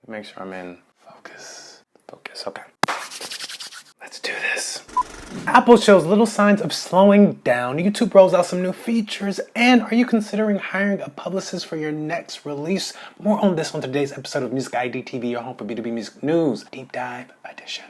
Make sure I'm in focus. Focus, okay. Let's do this. Apple shows little signs of slowing down. YouTube rolls out some new features. And are you considering hiring a publicist for your next release? More on this on today's episode of Music ID TV, your home for B2B music news, deep dive edition.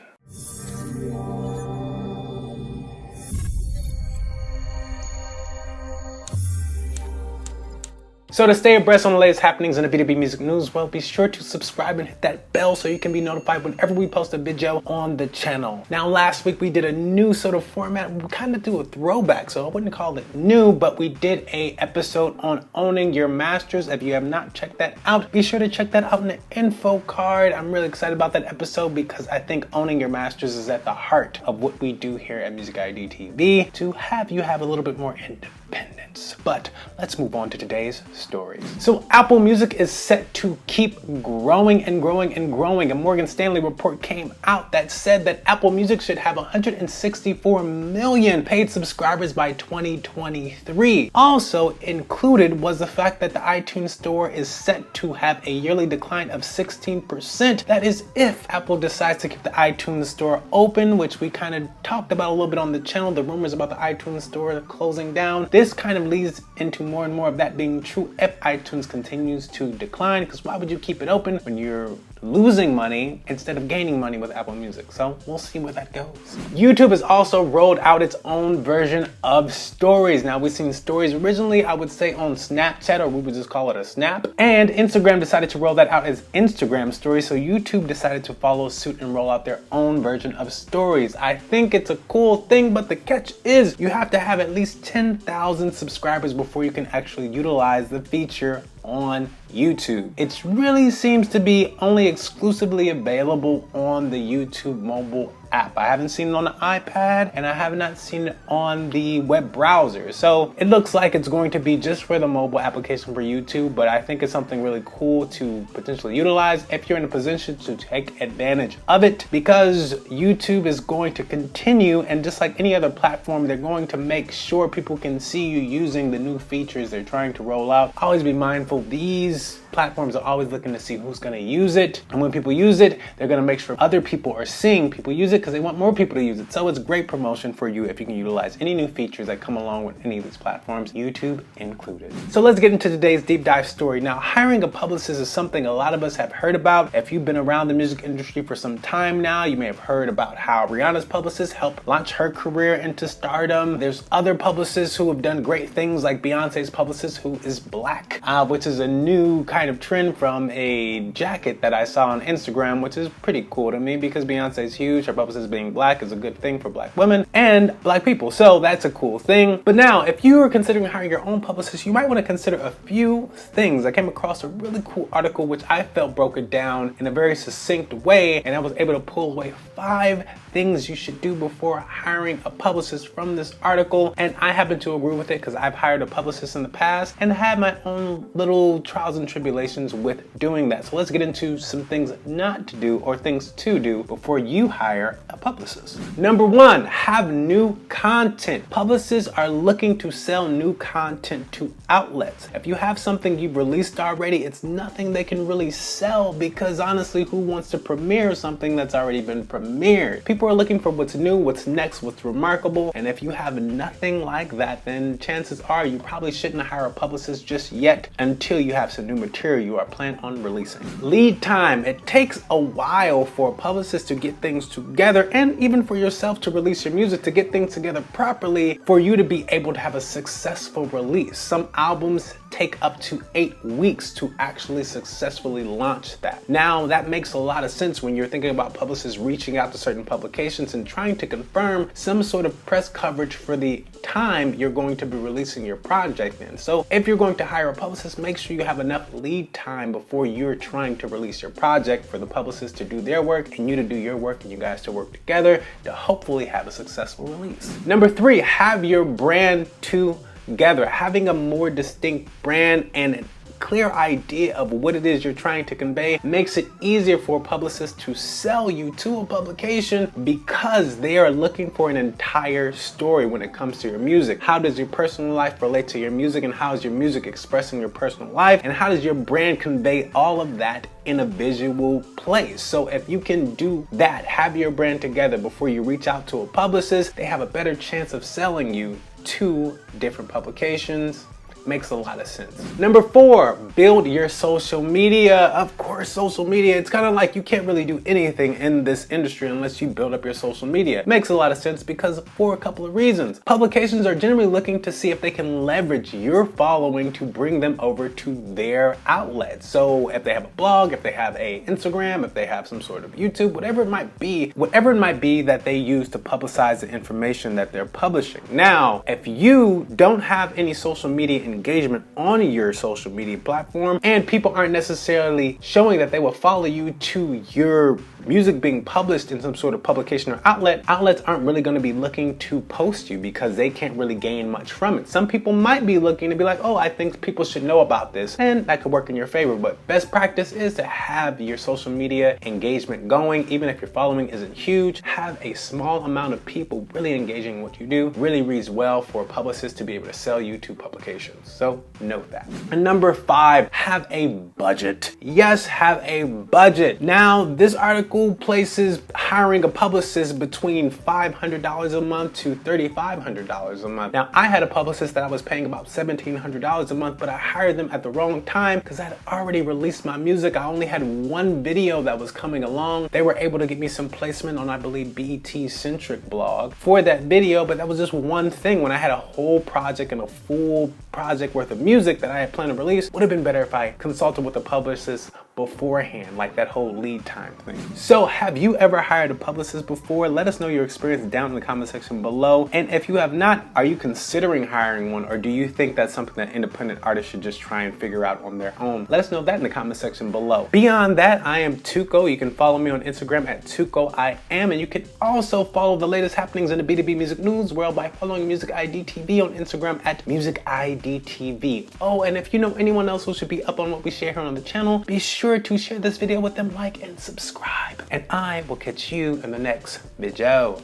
So to stay abreast on the latest happenings in the B2B music news, well, be sure to subscribe and hit that bell so you can be notified whenever we post a video on the channel. Now, last week we did a new sort of format. We kind of do a throwback, so I wouldn't call it new, but we did a episode on owning your masters. If you have not checked that out, be sure to check that out in the info card. I'm really excited about that episode because I think owning your masters is at the heart of what we do here at Music ID TV to have you have a little bit more independence. But let's move on to today's stories. So Apple Music is set to keep growing and growing and growing. A Morgan Stanley report came out that said that Apple Music should have 164 million paid subscribers by 2023. Also included was the fact that the iTunes Store is set to have a yearly decline of 16%. That is if Apple decides to keep the iTunes Store open, which we kind of talked about a little bit on the channel, the rumors about the iTunes Store closing down. This kind of leads into more and more of that being true if iTunes continues to decline, because why would you keep it open when you're losing money instead of gaining money with Apple Music? So we'll see where that goes. YouTube has also rolled out its own version of stories. Now, we've seen stories originally, I would say, on Snapchat, or we would just call it a snap. And Instagram decided to roll that out as Instagram stories. So YouTube decided to follow suit and roll out their own version of stories. I think it's a cool thing, but the catch is you have to have at least 10,000 subscribers before you can actually utilize the feature on YouTube. It really seems to be only exclusively available on the YouTube mobile app. I haven't seen it on the iPad and I have not seen it on the web browser. So it looks like it's going to be just for the mobile application for YouTube, but I think it's something really cool to potentially utilize if you're in a position to take advantage of it, because YouTube is going to continue, and just like any other platform, they're going to make sure people can see you using the new features they're trying to roll out. Always be mindful, these platforms are always looking to see who's going to use it, and when people use it, they're going to make sure other people are seeing people use it because they want more people to use it. So it's great promotion for you if you can utilize any new features that come along with any of these platforms, YouTube included. So let's get into today's deep dive story. Now, hiring a publicist is something a lot of us have heard about. If you've been around the music industry for some time now, you may have heard about how Rihanna's publicist helped launch her career into stardom. There's other publicists who have done great things, like Beyonce's publicist, who is black, which is a new kind of trend from a jacket that I saw on Instagram, which is pretty cool to me because Beyonce's huge. Her publicist being black is a good thing for black women and black people. So that's a cool thing. But now, if you are considering hiring your own publicist, you might want to consider a few things. I came across a really cool article which I felt broke it down in a very succinct way, and I was able to pull away 5 things you should do before hiring a publicist from this article. And I happen to agree with it because I've hired a publicist in the past and had my own little trials and tribulations with doing that. So let's get into some things not to do or things to do before you hire a publicist. Number 1, have new content. Publicists are looking to sell new content to outlets. If you have something you've released already, it's nothing they can really sell, because honestly, who wants to premiere something that's already been premiered? People are looking for what's new, what's next, what's remarkable. And if you have nothing like that, then chances are you probably shouldn't hire a publicist just yet until you have some new material you are planning on releasing. Lead time. It takes a while for a publicist to get things together, and even for yourself to release your music, to get things together properly for you to be able to have a successful release. Some albums take up to 8 weeks to actually successfully launch that. Now, that makes a lot of sense when you're thinking about publicists reaching out to certain publications and trying to confirm some sort of press coverage for the time you're going to be releasing your project in. So if you're going to hire a publicist, make sure you have enough lead time before you're trying to release your project for the publicist to do their work and you to do your work, and you guys to work together to hopefully have a successful release. Number 3, have your brand together. Having a more distinct brand and clear idea of what it is you're trying to convey makes it easier for a publicist to sell you to a publication because they are looking for an entire story when it comes to your music. How does your personal life relate to your music, and how is your music expressing your personal life, and how does your brand convey all of that in a visual place? So if you can do that, have your brand together before you reach out to a publicist, they have a better chance of selling you to different publications. Makes a lot of sense. Number 4, build your social media. Of course, social media, it's kind of like you can't really do anything in this industry unless you build up your social media. Makes a lot of sense because for a couple of reasons. Publications are generally looking to see if they can leverage your following to bring them over to their outlet. So if they have a blog, if they have a Instagram, if they have some sort of YouTube, whatever it might be that they use to publicize the information that they're publishing. Now, if you don't have any social media engagement on your social media platform and people aren't necessarily showing that they will follow you to your music being published in some sort of publication or outlets aren't really going to be looking to post you because they can't really gain much from it. Some people might be looking to be like, oh, I think people should know about this, and that could work in your favor. But best practice is to have your social media engagement going. Even if your following isn't huge, have a small amount of people really engaging in what you do. Really reads well for a publicist to be able to sell you to publications. So note that. And number 5, have a budget. Yes, have a budget. Now, this article places hiring a publicist between $500 a month to $3,500 a month. Now, I had a publicist that I was paying about $1,700 a month, but I hired them at the wrong time because I had already released my music. I only had one video that was coming along. They were able to get me some placement on, I believe, BET Centric blog for that video, but that was just one thing. When I had a whole project and a full project worth of music that I had planned to release, would have been better if I consulted with a publicist beforehand, like that whole lead time thing. So have you ever hired a publicist before? Let us know your experience down in the comment section below. And if you have not, are you considering hiring one, or do you think that's something that independent artists should just try and figure out on their own? Let us know that in the comment section below. Beyond that, I am Tuko. You can follow me on Instagram at TukoIam, and you can also follow the latest happenings in the B2B music news world by following Musik ID TV on Instagram at Musik ID TV. Oh, and if you know anyone else who should be up on what we share here on the channel, be sure to share this video with them, like and subscribe. And I will catch you in the next video.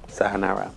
Sayonara.